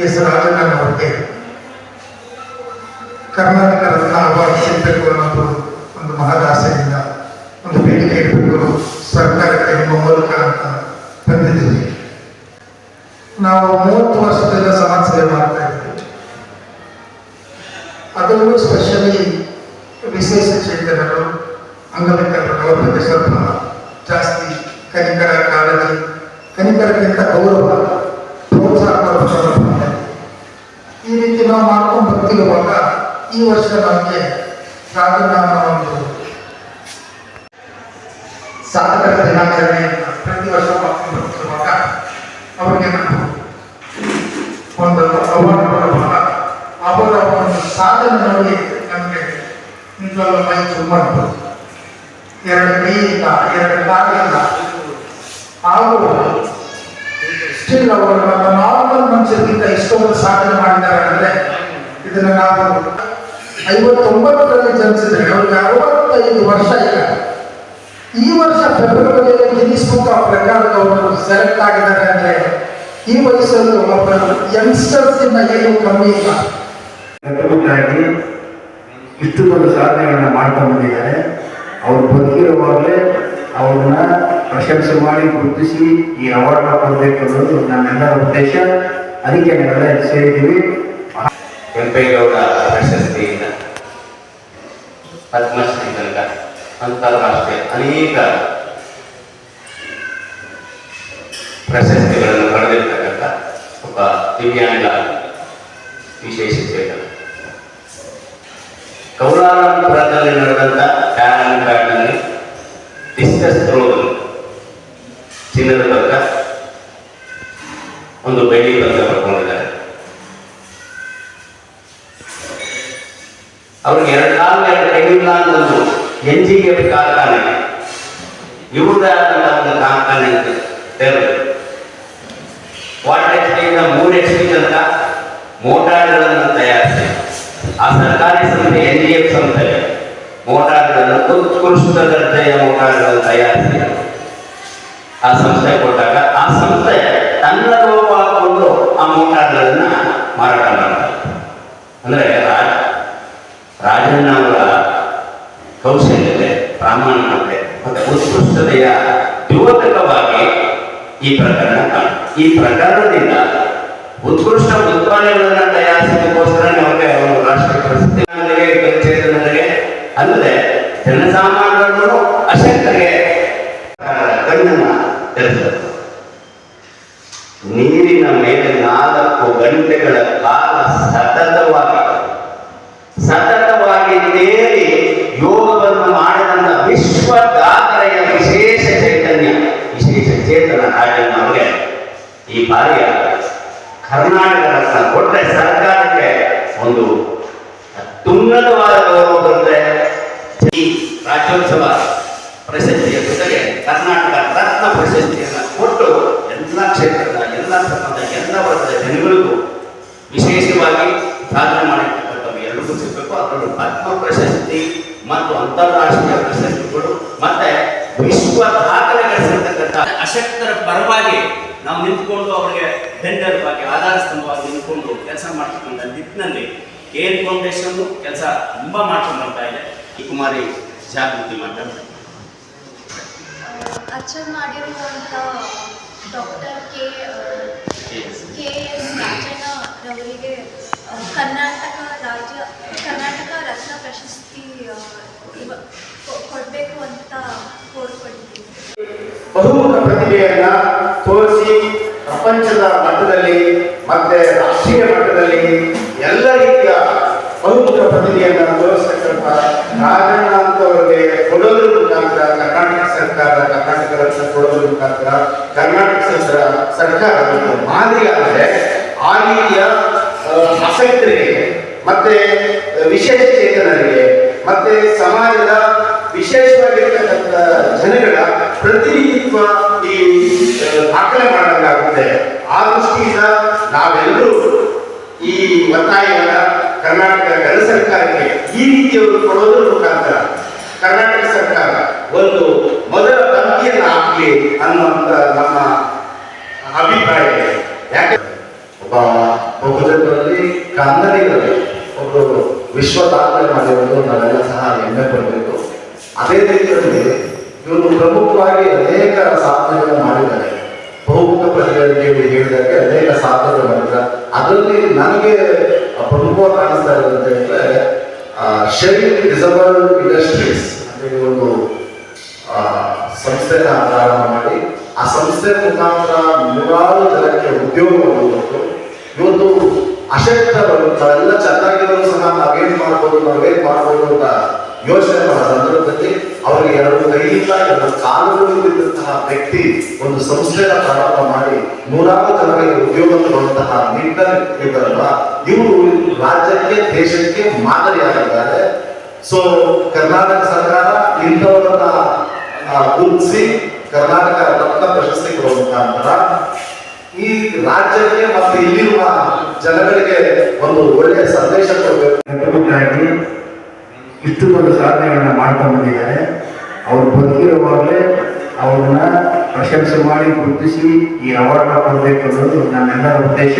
S ರಾಜಣ್ಣನ್ ಅವರಿಗೆ Karnataka Ratna award ಸಿಗಬೇಕು ಅನ್ನೋದು ಒಂದು ಮಹದಾಸೆಯಿಂದ ಒಂದು ಬೇಡಿಕೆ ಇರಬೇಕು ಸರ್ಕಾರಕ್ಕೆ ನಿಮ್ಮ ಮೂಲಕ ಅಂತ ತಂದಿದ್ದೀವಿ. ನಾವು 30 ವರ್ಷದಿಂದ ಸಮಾಜ ಸೇವೆ ಮಾಡ್ತಾ ಇದ್ದೀವಿ. ಅದರಲ್ಲೂ ಸ್ಪೆಷಲಿ ವಿಶೇಷ ಚೇತನರು ಅಂಗವಿಕಲರು ಅವರ ಬಗ್ಗೆ ಸ್ವಲ್ಪ ಜಾಸ್ತಿ ಕನಿಕರ ಕಾಳಜಿ, ಕನಿಕರಕ್ಕಿಂತ ಗೌರವ, ಪ್ರೋತ್ಸಾಹ ಕೊಡುವ ಈ ರೀತಿ ನಾವು ಮಾಡ್ಕೊಂಡು ಬರ್ತಿರುವಾಗ ಈ ವರ್ಷ ನಮಗೆ ರಾಜಣ್ಣನ ಒಂದು ಸಾಧಕರ ದಿನಾಚರಣೆ ಪ್ರತಿ ವರ್ಷ ಮಾಡ್ಕೊಂಡು ಬರ್ತಿರುವಾಗ ಅವರಿಗೆ ನಾವು ಒಂದು ಅವಾರ್ಡ್ ಕೊಡುವಾಗ ಅವರ ಒಂದು ಸಾಧನೆ ನೋಡಿ ನಮಗೆ ನಿಜವಾಗ್ಲೂ ಮೈ ತುಂಬಂತು. 2 ಕೈಯಿಂದ 2 ಕಾಲಿಂದ ಹಾಗೂ ಸ್ಟಿಲ್ ಅವರು ನಮ್ಮ ನಾರ್ಮಲ್ ಮನುಷ್ಯರಿಗಿಂತ ಇಷ್ಟೊಂದು ಸಾಧನೆ ಮಾಡಿದ್ದಾರೆ ಅಂದರೆ ಇದನ್ನು ನಾವು 59ರಲ್ಲಿ ಜನಿಸಿದ್ರೆ ಅವ್ರಿಗೆ 65 ವರ್ಷ ಈಗ. ಈ ವರ್ಷ ಫೆಬ್ರವರಿಯಲ್ಲಿ ಗಿನ್ನಿಸ್ ಬುಕ್ ಆಫ್ ರೆಕಾರ್ಡ್ ಅವರು ಸೆಲೆಕ್ಟ್ ಆಗಿದ್ದಾರೆ ಅಂದರೆ ಈ ವಯಸ್ಸಲ್ಲಿ ಒಬ್ಬರು ಯಂಗ್ಸ್ಟರ್ಸ್ ಇಂದ ಏನು ಕಮ್ಮಿ ಇಲ್ಲ. ಇಷ್ಟು ದೊಡ್ಡ ಸಾಧನೆಗಳನ್ನ ಮಾಡ್ಕೊಂಡು ಬಂದಿದ್ದಾರೆ. ಅವ್ರು ಬದುಕಿರುವಾಗಲೇ ಅವ್ರನ್ನ ಪ್ರಶಂಸೆ ಮಾಡಿ ಗುರುತಿಸಿ ಈ ಅವಾರ್ಡ್ನ ಕೊಡಬೇಕು ಅನ್ನೋದು ನಮ್ಮೆಲ್ಲರ ಉದ್ದೇಶ. ಅದಕ್ಕೆ ನಾವೆಲ್ಲ ಸೇರಿದ್ದೀವಿ. ಕೆಂಪೇಗೌಡ ಪ್ರಶಸ್ತಿಯಿಂದ ಪದ್ಮಶ್ರೀ ತನಕ ಅಂತಾರಾಷ್ಟ್ರೀಯ ಅನೇಕ ಪ್ರಶಸ್ತಿಗಳನ್ನು ಪಡೆದಿರ್ತಕ್ಕಂಥ ಒಬ್ಬ ದಿವ್ಯಾಂಗ ವಿಶೇಷ ಚೇತನ. ಕೌಲಾಲಂಪುರದಲ್ಲಿ ನಡೆದಂಥ ಟ್ಯಾಲೆಂಟ್ ಕಾರ್ಡ್ನಲ್ಲಿ ಡಿಸ್ಕಸ್ ಥ್ರೋದಲ್ಲಿ ಚಿನ್ನದ ಪದಕ, ಒಂದು ಬೆಳ್ಳಿ ಪದಕ ಪಡ್ಕೊಂಡಿದ್ದಾರೆ. ಅವ್ರಿಗೆ 2 ಕಾಲು 2 ಕೈಯಿಲ್ಲ ಅಂತಂದು NGF ಕಾರ್ಖಾನೆ ಇವ್ರದೇ ಆದಂತಹ ಒಂದು ಕಾರ್ಖಾನೆ ಅಂತ ತೆರೆದು ವಾಟರ್ HP 3 HP ತನಕ ಮೋಟಾರ್ಗಳನ್ನು ತಯಾರಿಸಿ ಆ ಸರ್ಕಾರಿ ಸಂಸ್ಥೆ NGF ಸಂಸ್ಥೆ ಮೋಟಾರ್ಗಳನ್ನು ಉತ್ಕೃಷ್ಟ ದರ್ಜೆಯ ಮೋಟಾರ್ಗಳನ್ನು ತಯಾರಿಸಿ ಆ ಸಂಸ್ಥೆ ಕೊಟ್ಟಾಗ ಆ ಸಂಸ್ಥೆ ತನ್ನ ಲೋಪ ಹಾಕೊಂಡು ಆ ಮೋಟಾರ್ಗಳನ್ನ ಮಾರಾಟ ಮಾಡ್ತಾರೆ. ಅಂದ್ರೆ ರಾಜಣ್ಣ ಅವರ ಕೌಶಲ್ಯತೆ, ಪ್ರಾಮಾಣಿಕತೆ ಮತ್ತು ಉತ್ಕೃಷ್ಟತೆಯ ದ್ಯೋತಕವಾಗಿ ಈ ಪ್ರಕರಣ ಈ ಪ್ರಕರಣದಿಂದ ಉತ್ಕೃಷ್ಟ ಉತ್ಪನ್ನಗಳನ್ನು ತಯಾರಿಸೋದಕ್ಕೋಸ್ಕರ ನಮಗೆ ಒಂದು ರಾಷ್ಟ್ರೀಯ ಪ್ರಶಸ್ತಿ ಚೇತನರಿಗೆ ಅಲ್ಲದೆ ಜನಸಾಮಾನ್ಯರು ಅಶಕ್ತರಿಗೆ ಕಣ್ಣನ್ನು ತೆರೆದರು. ನೀರಿನ ಮೇಲೆ 4 ಗಂಟೆಗಳ ಕಾಲ ಸತತವಾಗಿ ತೇಲಿ ಯೋಗವನ್ನು ಮಾಡಿದಂತ ವಿಶ್ವ ದಾಖಲೆಯ ವಿಶೇಷ ಚೇತನ ರಾಜಣ್ಣ ಅವರಿಗೆ ಈ ಬಾರಿಯ ಕರ್ನಾಟಕ ರತ್ನ ಕೊಟ್ಟರೆ ಸರ್ಕಾರಕ್ಕೆ ಒಂದು ಅತ್ಯುನ್ನತವಾದ ಗೌರವ ಬರುತ್ತೆ. ಈ ರಾಜ್ಯೋತ್ಸವ ಪ್ರಶಸ್ತಿಯ ಜೊತೆಗೆ ಕರ್ನಾಟಕ ರತ್ನ ಪ್ರಶಸ್ತಿಯನ್ನು ಕೊಟ್ಟು ಎಲ್ಲ ಕ್ಷೇತ್ರದ, ಎಲ್ಲ ಧರ್ಮದ, ಎಲ್ಲ ವರ್ಗದ ಜನಗಳಿಗೂ ವಿಶೇಷವಾಗಿ ಸಾಧನೆ ಮಾಡಿರ್ತಕ್ಕಂಥವು ಎಲ್ಲರಿಗೂ ಸಿಗಬೇಕು. ಅದರಲ್ಲೂ ಪದ್ಮ ಪ್ರಶಸ್ತಿ ಮತ್ತು ಅಂತಾರಾಷ್ಟ್ರೀಯ ಪ್ರಶಸ್ತಿಗಳು ಮತ್ತೆ ವಿಶ್ವ ದಾಖಲೆಗಳಿಸಿರ್ತಕ್ಕಂಥ ಅಶಕ್ತರ ಪರವಾಗಿ ನಾವು ನಿಂತ್ಕೊಂಡು ಅವರಿಗೆ ಬೆನ್ನೆಲುಬಾಗಿ ಆಧಾರ ಸ್ತಂಭವಾಗಿ ನಿಂತ್ಕೊಂಡು ಕೆಲಸ ಮಾಡ್ತಕ್ಕಂಥ ನಿಟ್ಟಿನಲ್ಲಿ KN ಫೌಂಡೇಶನ್ ಕೆಲಸ ತುಂಬಾ ಮಾಡ್ಕೊಂಡು ಬರ್ತಾ ಇದೆ. ಈ ಕುಮಾರಿ ಜಾಗೃತಿ ಮಾತಾಡ್ತಾರೆ. ಅಚ್ಚರ್ ಮಾಡಿರುವಂಥ ಡಾಕ್ಟರ್ KS ರಾಜಣ್ಣರವರಿಗೆ ಕರ್ನಾಟಕ ರತ್ನ ಪ್ರಶಸ್ತಿ ಕೊಡಬೇಕು ಅಂತ ಕೋರ್ಕೊಂಡಿದ್ದೀನಿ. ಬಹುಮುಖ ಪ್ರತಿಭೆಯನ್ನ ತೋರಿಸಿ ಪ್ರಪಂಚದ ಮಟ್ಟದಲ್ಲಿ ಮತ್ತೆ ರಾಷ್ಟ್ರೀಯ ಮಟ್ಟದಲ್ಲಿ ಎಲ್ಲ ರೀತಿಯ ಬಹುಮುಖ ಪ್ರತಿಭೆಯನ್ನ ತೋರಿಸ್ತಕ್ಕಂಥ ರಾಜಣ್ಣ ಅಂತವರಿಗೆ ಕೊಡೋದ್ರ ಮುಖಾಂತರ ಕರ್ನಾಟಕ ಸರ್ಕಾರ ಕರ್ನಾಟಕ ರತ್ನ ಕೊಡೋದ್ರ ಮುಖಾಂತರ ಕರ್ನಾಟಕ ಸರ್ಕಾರ ಒಂದು ಮಾದರಿಯಾದರೆ ಆ ರೀತಿಯ ಆಸಕ್ತರಿಗೆ ಮತ್ತೆ ವಿಶೇಷ ಚೇತನರಿಗೆ ಮತ್ತೆ ಸಮಾಜದ ವಿಶೇಷವಾಗಿರ್ತಕ್ಕಂಥ ಜನಗಳ ಪ್ರತಿನಿಧಿತ್ವ ಈ ದಾಖಲೆ ಮಾಡಬೇಕಾಗುತ್ತೆ. ಆ ದೃಷ್ಟಿಯಿಂದ ನಾವೆಲ್ಲರೂ ಈ ಒತ್ತಾಯವನ್ನ ಕರ್ನಾಟಕ ಗಣ ಸರ್ಕಾರಕ್ಕೆ ಈ ರೀತಿಯವರು ಕೊಡೋದ್ರ ಮುಖಾಂತರ ಕರ್ನಾಟಕ ಸರ್ಕಾರ ಒಂದು ಮೊದಲ ತಂತಿಯನ್ನು ಹಾಕಲಿ ಅನ್ನುವಂಥ ನಮ್ಮ ಅಭಿಪ್ರಾಯ ಇದೆ. ಯಾಕೆ ಒಬ್ಬ ವಿಶ್ವ ದಾಖಲೆ ಮಾಡಿರೋದು ನಾವೆಲ್ಲ ಸಹ ಹೆಮ್ಮೆ ಪಡಬೇಕು. ಅದೇ ರೀತಿಯಲ್ಲಿ ಇವರು ಪ್ರಮುಖವಾಗಿ ಅನೇಕ ಸಾಧನೆಗಳನ್ನು ಮಾಡಿದ್ದಾರೆ. ಬಹುಮುಖ ಪ್ರತಿಭೆಗಳಿಗೆ ಹೇಳಿದಂತೆ ಅನೇಕ ಸಾಧನೆಗಳು ಮಾಡಿದ್ದಾರೆ. ಅದರಲ್ಲಿ ನನಗೆ ಪ್ರಮುಖವಾಗಿ ಕಾಣಿಸ್ತಾ ಇರೋದು ಅಂತ ಹೇಳಿದ್ರೆ ಶೈನ್ ಡಿಸಬಲ್ ಇಂಡಸ್ಟ್ರೀಸ್ ಅಂತ ಒಂದು ಸಂಸ್ಥೆನ ಪ್ರಾರಂಭ ಮಾಡಿ ಆ ಸಂಸ್ಥೆ ಮುಖಾಂತರ ನೂರಾರು ಜನಕ್ಕೆ ಉದ್ಯೋಗವನ್ನು ಕೊಟ್ಟು ಇವತ್ತು ಅಶಕ್ತರು ನಾವೆಲ್ಲ ಚೆನ್ನಾಗಿರೋರು ಸಹ ನಾವೇನ್ ಮಾಡ್ಬೋದು ಅಂತ ಯೋಚನೆ ಮಾಡೋ ಸಂದರ್ಭದಲ್ಲಿ ಅವರಿಗೆ ಎರಡು ಕೈಯಿಂದ ಎರಡು ಕಾಲುಗಳು ಇದ್ದಂತಹ ವ್ಯಕ್ತಿ ಒಂದು ಸಂಸ್ಥೆನ ಪ್ರಾರಂಭ ಮಾಡಿ ನೂರಾರು ಜನರಿಗೆ ಉದ್ಯೋಗ ಕೊಡುವಂತಹ ನಿಟ್ಟಿನಲ್ಲಿದ್ದಾರಲ್ವ, ಇವರು ರಾಜ್ಯಕ್ಕೆ ದೇಶಕ್ಕೆ ಮಾದರಿಯಾಗಿದ್ದಾರೆ. ಸೊ ಕರ್ನಾಟಕ ಸರ್ಕಾರ ಇಂಥವರನ್ನ ಗುರುತಿಸಿ ಕರ್ನಾಟಕ ರತ್ನ ಪ್ರಶಸ್ತಿ ಕೊಡುವ ಮುಖಾಂತರ ಈ ರಾಜ್ಯಕ್ಕೆ ಮತ್ತು ಇಲ್ಲಿರುವ ಜನಗಳಿಗೆ ಒಂದು ಒಳ್ಳೆಯ ಸಂದೇಶ ಕೊಡಬೇಕು. ಇಷ್ಟು ದೊಡ್ಡ ಸಾಧನೆಗಳನ್ನ ಮಾಡ್ಕೊಂಡು ಬಂದಿದ್ದಾರೆ. ಅವ್ರು ಬದುಕಿರುವಾಗಲೇ ಅವ್ರನ್ನ ಪ್ರಶಂಸೆ ಮಾಡಿ ಗುರುತಿಸಿ ಈ ಅವಾರ್ಡ್ನ ಕೊಡಬೇಕು ಅನ್ನೋದು ನಮ್ಮೆಲ್ಲರ ಉದ್ದೇಶ.